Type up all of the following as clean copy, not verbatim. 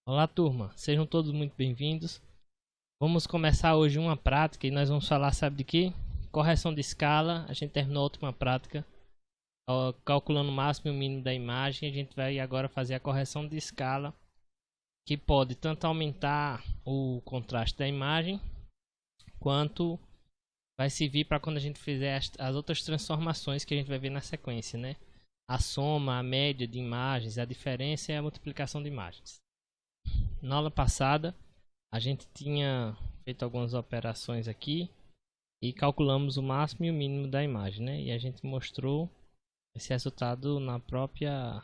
Olá, turma, sejam todos muito bem-vindos. Vamos começar hoje uma prática e nós vamos falar, sabe de quê? Correção de escala. A gente terminou a última prática calculando o máximo e o mínimo da imagem. A gente vai agora fazer a correção de escala, que pode tanto aumentar o contraste da imagem, quanto vai servir para quando a gente fizer as outras transformações que a gente vai ver na sequência, né? A soma, a média de imagens, a diferença e a multiplicação de imagens. Na aula passada, a gente tinha feito algumas operações aqui e calculamos o máximo e o mínimo da imagem, né? E a gente mostrou esse resultado na própria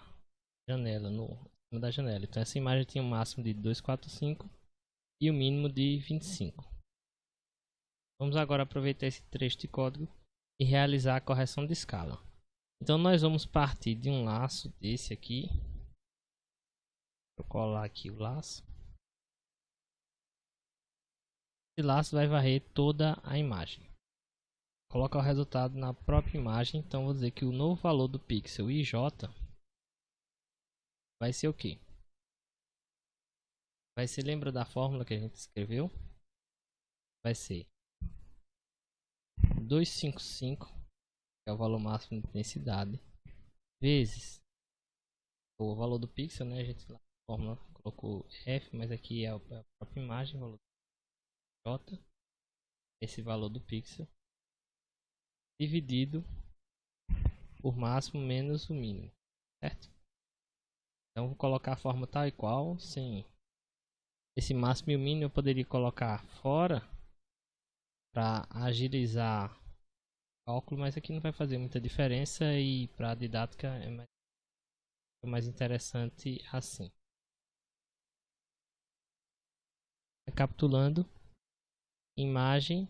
janela, no cima da janela. Então essa imagem tinha um máximo de 245 e o mínimo de 25. Vamos agora aproveitar esse trecho de código e realizar a correção de escala. Então nós vamos partir de um laço desse aqui. Vou colar aqui o laço. Esse laço vai varrer toda a imagem. Coloca o resultado na própria imagem. Então vou dizer que o novo valor do pixel IJ vai ser o quê? Vai ser, lembra da fórmula que a gente escreveu? Vai ser 255, que é o valor máximo de intensidade, vezes o valor do pixel, né? A gente lá na fórmula colocou F, mas aqui é a própria imagem, valor J, esse valor do pixel, dividido por máximo menos o mínimo, certo? Então vou colocar a forma tal e qual, sem esse máximo e o mínimo eu poderia colocar fora para agilizar o cálculo, mas aqui não vai fazer muita diferença e para a didática é mais interessante assim. Recapitulando, imagem,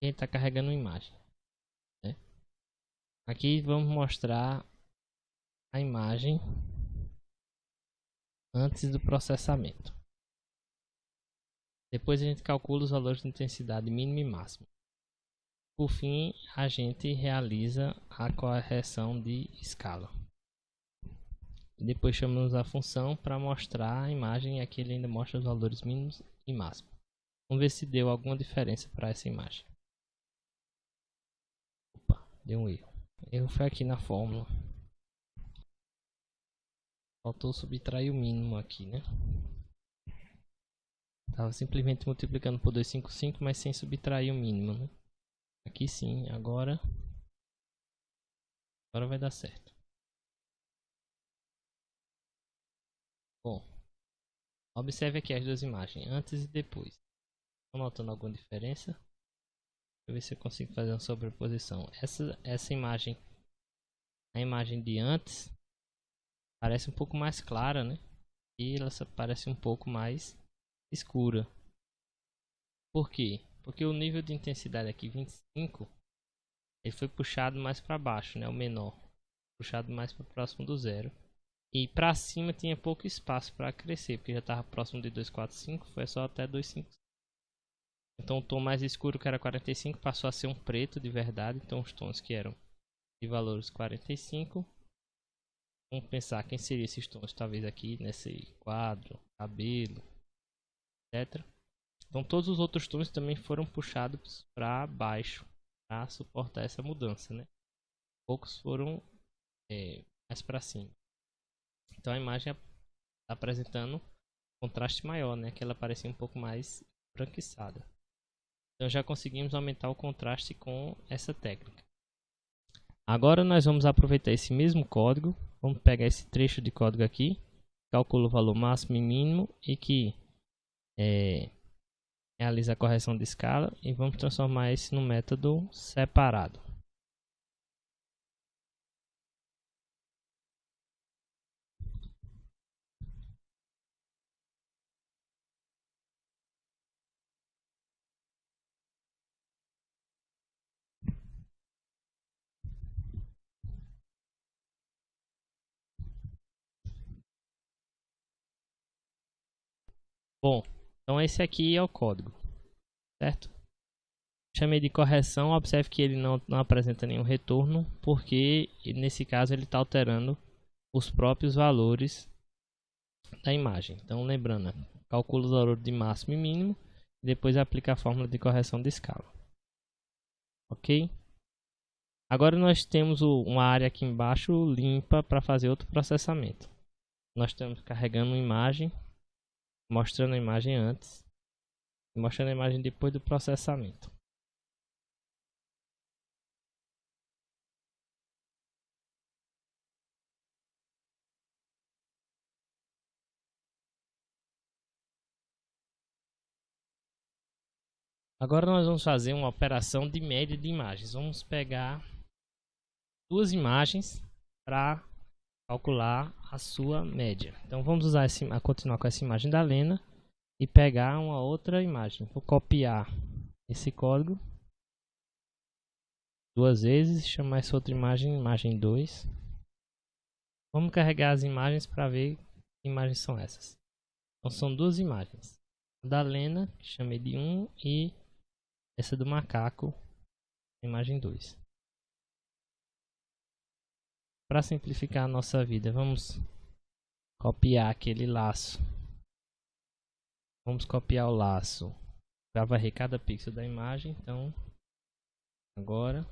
a gente está carregando uma imagem, né? Aqui vamos mostrar a imagem antes do processamento. Depois a gente calcula os valores de intensidade mínima e máxima. Por fim, a gente realiza a correção de escala. Depois chamamos a função para mostrar a imagem e aqui ele ainda mostra os valores mínimos e máximos. Vamos ver se deu alguma diferença para essa imagem. Opa, deu um erro. O erro foi aqui na fórmula. Faltou subtrair o mínimo aqui, né? Estava simplesmente multiplicando por 255, mas sem subtrair o mínimo, né? Aqui sim, agora vai dar certo. Bom, observe aqui as duas imagens, antes e depois. Estão notando alguma diferença? Deixa eu ver se eu consigo fazer uma sobreposição. Essa imagem, a imagem de antes, parece um pouco mais clara, né? E ela parece um pouco mais escura. Por quê? Porque o nível de intensidade aqui, 25, ele foi puxado mais para baixo, né? O menor, puxado mais para próximo do zero. E para cima tinha pouco espaço para crescer, porque já estava próximo de 245, foi só até 255. Então o tom mais escuro, que era 45, passou a ser um preto de verdade. Então os tons que eram de valores 45, vamos pensar quem seriam esses tons, talvez aqui nesse quadro, cabelo, etc. Então todos os outros tons também foram puxados para baixo para suportar essa mudança, né? Poucos foram mais para cima. Então a imagem está apresentando contraste maior, né? Que ela parecia um pouco mais branquiçada. Então já conseguimos aumentar o contraste com essa técnica. Agora nós vamos aproveitar esse mesmo código. Vamos pegar esse trecho de código aqui, calcula o valor máximo e mínimo e que realiza a correção de escala, e vamos transformar esse no método separado. Bom, então esse aqui é o código, certo? Chamei de correção, observe que ele não apresenta nenhum retorno, porque nesse caso ele está alterando os próprios valores da imagem. Então lembrando, calcula o valor de máximo e mínimo e depois aplica a fórmula de correção de escala. Ok? Agora nós temos uma área aqui embaixo limpa para fazer outro processamento. Nós estamos carregando uma imagem, mostrando a imagem antes e mostrando a imagem depois do processamento. Agora nós vamos fazer uma operação de média de imagens. Vamos pegar duas imagens para calcular a sua média. Então vamos usar continuar com essa imagem da Lena e pegar uma outra imagem. Vou copiar esse código duas vezes, chamar essa outra imagem, imagem 2. Vamos carregar as imagens para ver que imagens são essas. Então são duas imagens. A da Lena, que chamei de 1, e essa do macaco, imagem 2. Para simplificar a nossa vida, vamos copiar aquele laço. Vamos copiar o laço para varrer cada pixel da imagem. Então, agora,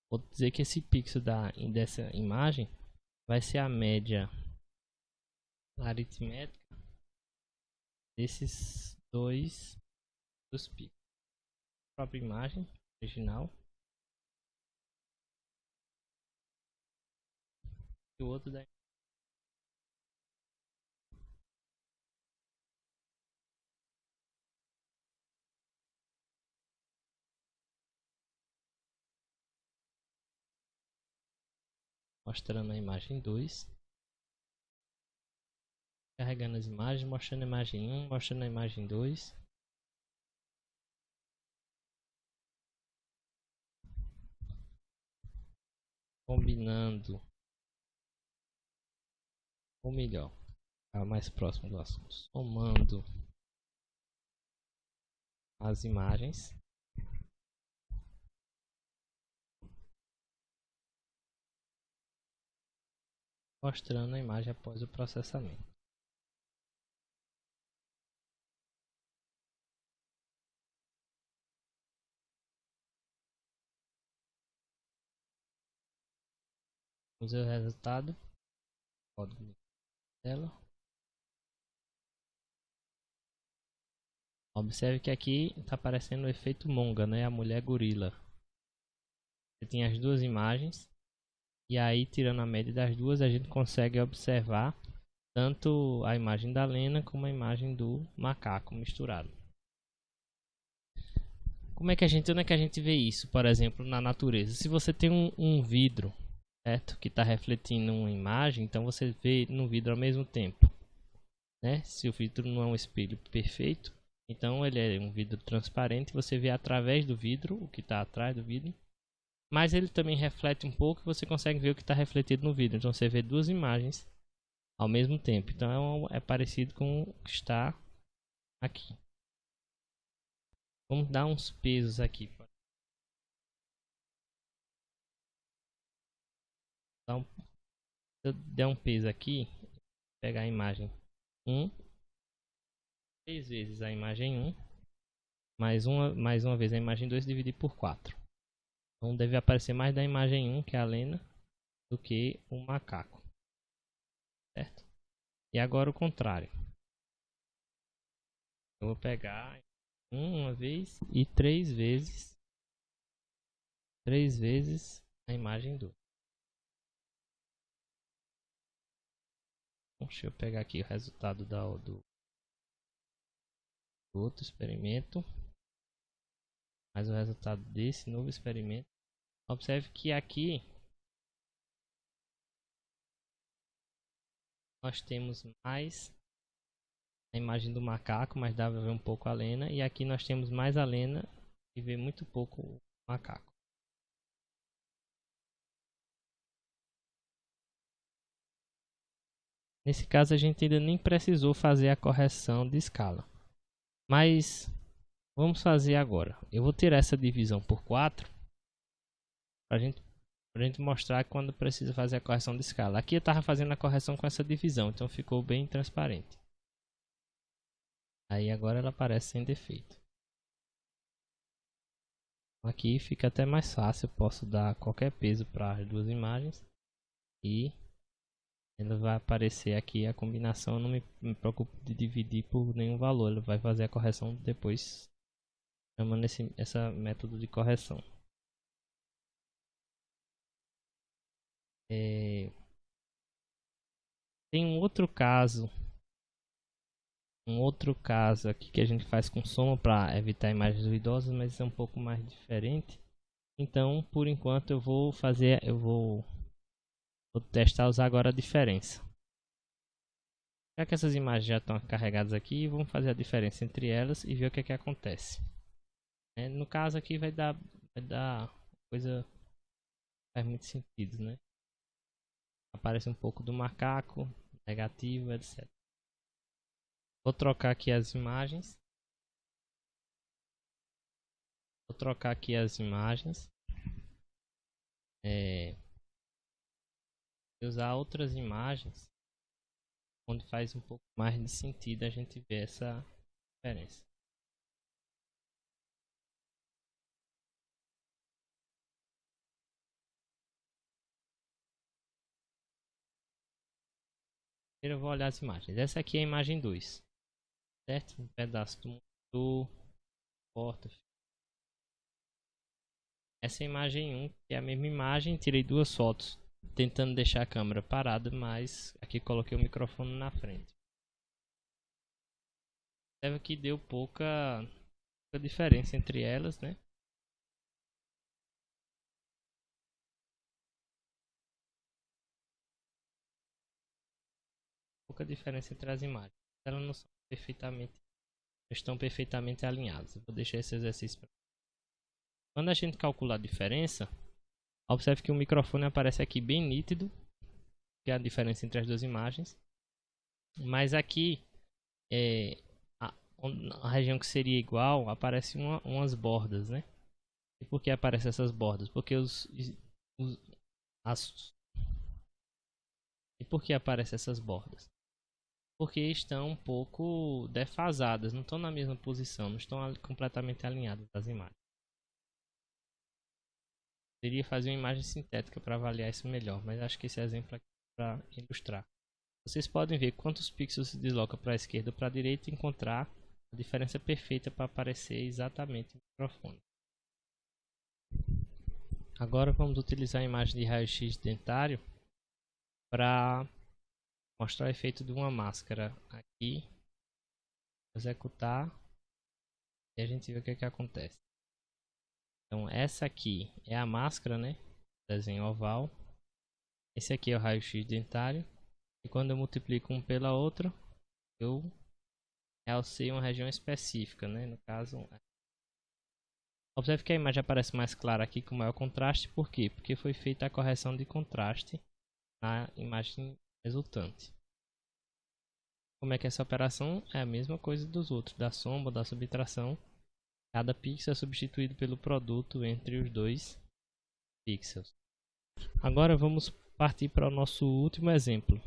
vou dizer que esse pixel dessa imagem vai ser a média aritmética desses dos pixels. A própria imagem original. E o outro da mostrando a imagem 2, carregando as imagens, mostrando a imagem 1, mostrando a imagem 2. Combinando, ou melhor, mais próximo do assunto, somando as imagens. Mostrando a imagem após o processamento. Vamos ver o resultado. Código de tela. Observe que aqui está aparecendo o efeito Monga, né? A mulher gorila. Você tem as duas imagens. E aí, tirando a média das duas, a gente consegue observar tanto a imagem da Lena como a imagem do macaco misturado. Onde é que a gente vê isso, por exemplo, na natureza? Se você tem um vidro, certo, que está refletindo uma imagem, então você vê no vidro ao mesmo tempo, né? Se o vidro não é um espelho perfeito, então ele é um vidro transparente, você vê através do vidro o que está atrás do vidro. Mas ele também reflete um pouco e você consegue ver o que está refletido no vidro. Então você vê duas imagens ao mesmo tempo. Então é parecido com o que está aqui. Vamos dar uns pesos aqui. Se eu der um peso aqui, pegar a imagem 1, 3 vezes a imagem 1, mais uma vez a imagem 2 dividir por 4. Então deve aparecer mais da imagem 1, que é a Lena, do que o macaco. Certo? E agora o contrário. Eu vou pegar uma vez e 3 vezes a imagem 2. Deixa eu pegar aqui o resultado do outro experimento. Mais o resultado desse novo experimento. Observe que aqui nós temos mais a imagem do macaco, mas dá para ver um pouco a Lena. E aqui nós temos mais a Lena e vê muito pouco o macaco. Nesse caso a gente ainda nem precisou fazer a correção de escala. Mas vamos fazer agora. Eu vou tirar essa divisão por 4 para a gente Pra gente mostrar quando precisa fazer a correção de escala. Aqui eu estava fazendo a correção com essa divisão, então ficou bem transparente. Aí agora ela aparece sem defeito. Aqui fica até mais fácil, eu posso dar qualquer peso para as duas imagens e ele vai aparecer aqui a combinação. Eu não me preocupo de dividir por nenhum valor, ele vai fazer a correção depois, chamando esse método de correção. Tem um outro caso aqui que a gente faz com soma para evitar imagens ruidosas, mas é um pouco mais diferente. Então, por enquanto vou testar usar agora a diferença. Já que essas imagens já estão carregadas aqui, vamos fazer a diferença entre elas e ver o que é que acontece. No caso aqui vai dar coisa faz muito sentido, né? Aparece um pouco do macaco, negativo, etc. Vou trocar aqui as imagens. E usar outras imagens onde faz um pouco mais de sentido a gente ver essa diferença. Primeiro eu vou olhar as imagens. Essa aqui é a imagem 2, certo? Um pedaço do porta. Essa é a imagem 1, que é a mesma imagem. Tirei duas fotos tentando deixar a câmera parada, mas aqui coloquei o microfone na frente. Observa que deu pouca diferença entre elas, né? Pouca diferença entre as imagens. Elas não estão perfeitamente alinhadas. Eu vou deixar esse exercício para. Quando a gente calcula a diferença, observe que o microfone aparece aqui bem nítido, que é a diferença entre as duas imagens. Mas aqui, a região que seria igual, aparece umas bordas, né? E por que aparecem essas bordas? Porque E por que aparecem essas bordas? Porque estão um pouco defasadas, não estão na mesma posição, não estão completamente alinhadas as imagens. Teria fazer uma imagem sintética para avaliar isso melhor, mas acho que esse exemplo aqui é para ilustrar. Vocês podem ver quantos pixels se desloca para a esquerda ou para a direita e encontrar a diferença perfeita para aparecer exatamente no microfone. Agora vamos utilizar a imagem de raio-x dentário para mostrar o efeito de uma máscara aqui, executar e a gente vê o que é que acontece. Então essa aqui é a máscara, né? Desenho oval. Esse aqui é o raio-x dentário. E quando eu multiplico um pela outra, eu realcei uma região específica, né? No caso, observe que a imagem aparece mais clara aqui com maior contraste. Por quê? Porque foi feita a correção de contraste na imagem resultante. Como é que essa operação é a mesma coisa dos outros, da sombra, da subtração. Cada pixel é substituído pelo produto entre os dois pixels. Agora vamos partir para o nosso último exemplo.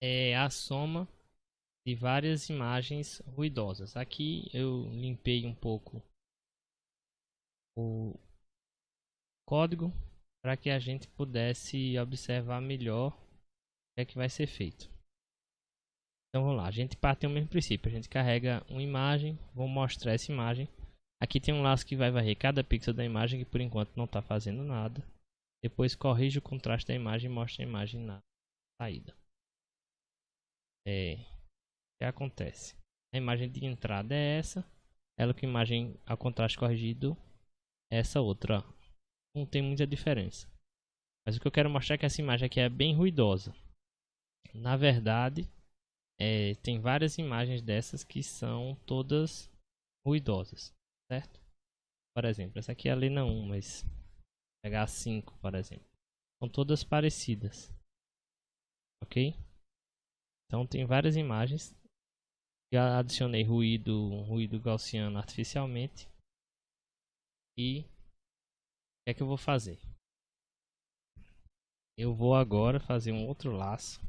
É a soma de várias imagens ruidosas. Aqui eu limpei um pouco o código para que a gente pudesse observar melhor o que é que vai ser feito. Então vamos lá, a gente parte do mesmo princípio, a gente carrega uma imagem, vou mostrar essa imagem. Aqui tem um laço que vai varrer cada pixel da imagem, que por enquanto não está fazendo nada. Depois corrige o contraste da imagem e mostra a imagem na saída. O que acontece? A imagem de entrada é essa, ela com a imagem a contraste corrigido é essa outra. Não tem muita diferença. Mas o que eu quero mostrar é que essa imagem aqui é bem ruidosa. Na verdade, tem várias imagens dessas que são todas ruidosas, certo? Por exemplo, essa aqui é a Lena 1, mas pegar a 5, por exemplo. São todas parecidas, ok? Então tem várias imagens. Já adicionei ruído gaussiano artificialmente. E o que é que eu vou fazer? Eu vou agora fazer um outro laço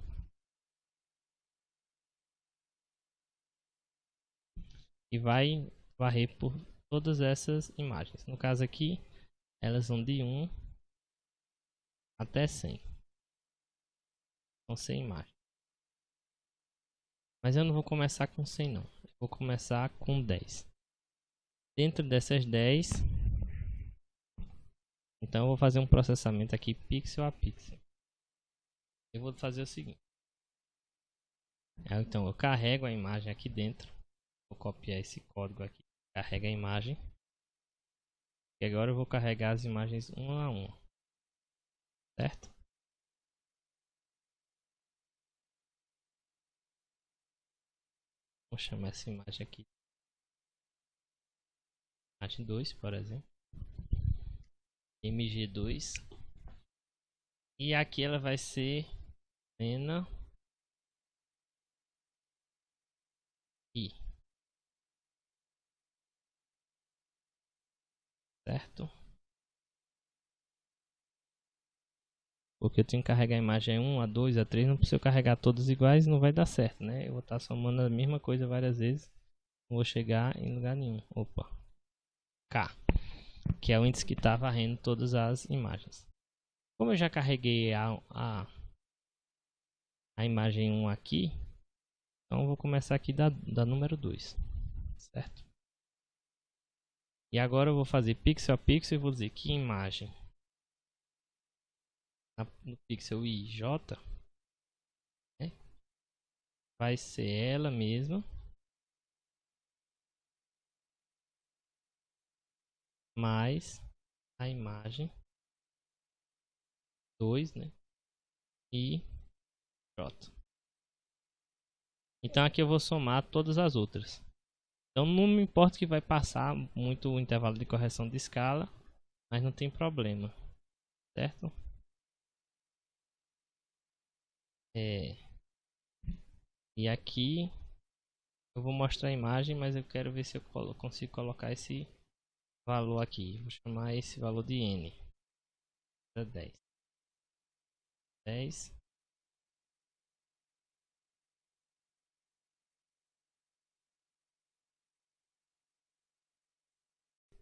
e vai varrer por todas essas imagens. No caso aqui, elas vão de 1 até 100. São 100 imagens. Mas eu não vou começar com 100 não. Eu vou começar com 10. Dentro dessas 10, então eu vou fazer um processamento aqui pixel a pixel. Eu vou fazer o seguinte. Então eu carrego a imagem aqui dentro. Vou copiar esse código aqui. Carrega a imagem. E agora eu vou carregar as imagens uma a uma. Certo? Vou chamar essa imagem aqui. Imagem 2, por exemplo. MG2. E aqui ela vai ser cena I. Certo? Porque eu tenho que carregar a imagem 1, a 2, a 3. Não precisa carregar todas iguais, não vai dar certo, né? Eu vou estar somando a mesma coisa várias vezes. Não vou chegar em lugar nenhum. Opa. K. Que é o índice que está varrendo todas as imagens. Como eu já carreguei a imagem 1 aqui, então eu vou começar aqui da número 2, certo? E agora eu vou fazer pixel a pixel e vou dizer que imagem no pixel IJ, né, vai ser ela mesma mais a imagem 2, né, e J. Então aqui eu vou somar todas as outras. Então não me importa que vai passar muito o intervalo de correção de escala, mas não tem problema, certo? E aqui eu vou mostrar a imagem, mas eu quero ver se eu consigo colocar esse valor aqui. Vou chamar esse valor de N. 10. 10.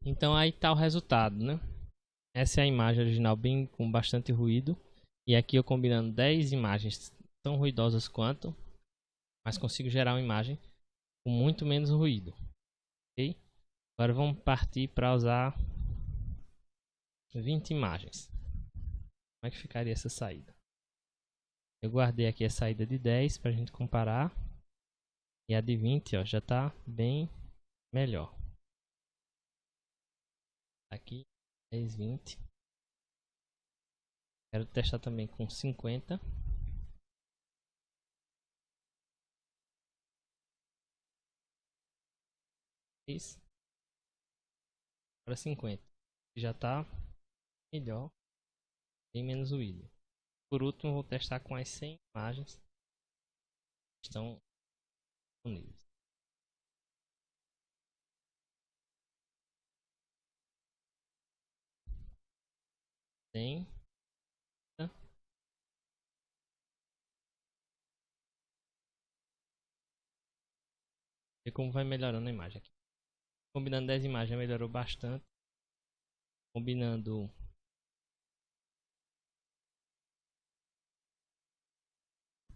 Então aí está o resultado, né? Essa é a imagem original bem com bastante ruído. E aqui eu combinando 10 imagens tão ruidosas quanto, mas consigo gerar uma imagem com muito menos ruído. Ok? Agora vamos partir para usar 20 imagens. Como é que ficaria essa saída? Eu guardei aqui a saída de 10 para a gente comparar. E a de 20, ó, já está bem melhor. Aqui 10, 20. Quero testar também com 50. Isso. Para 50. Já está melhor. Bem menos ruído. Por último, vou testar com as 100 imagens que estão disponíveis. Tem. E como vai melhorando a imagem aqui. Combinando 10 imagens melhorou bastante. Combinando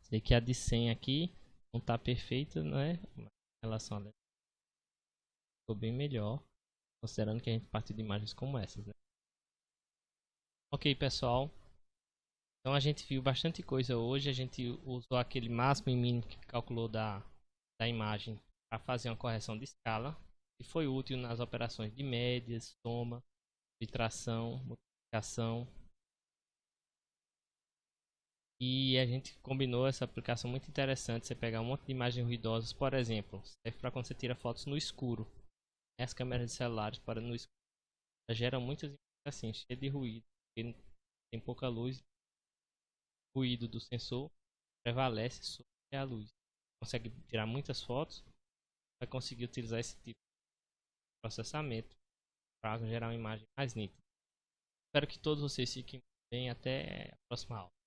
sei que a de 100 aqui não está perfeita, né? Em relação a ficou bem melhor, considerando que a gente partiu de imagens como essas, né? Ok, pessoal. Então a gente viu bastante coisa hoje. A gente usou aquele máximo e mínimo que calculou da imagem para fazer uma correção de escala. E foi útil nas operações de médias, soma, subtração, multiplicação. E a gente combinou essa aplicação muito interessante. Você pegar um monte de imagens ruidosas, por exemplo, serve para quando você tira fotos no escuro. As câmeras de celulares para no escuro geram muitas imagens assim, cheias de ruído, porque tem pouca luz. O ruído do sensor prevalece sobre a luz. Consegue tirar muitas fotos, vai conseguir utilizar esse tipo de processamento para gerar uma imagem mais nítida. Espero que todos vocês fiquem bem. Até a próxima aula.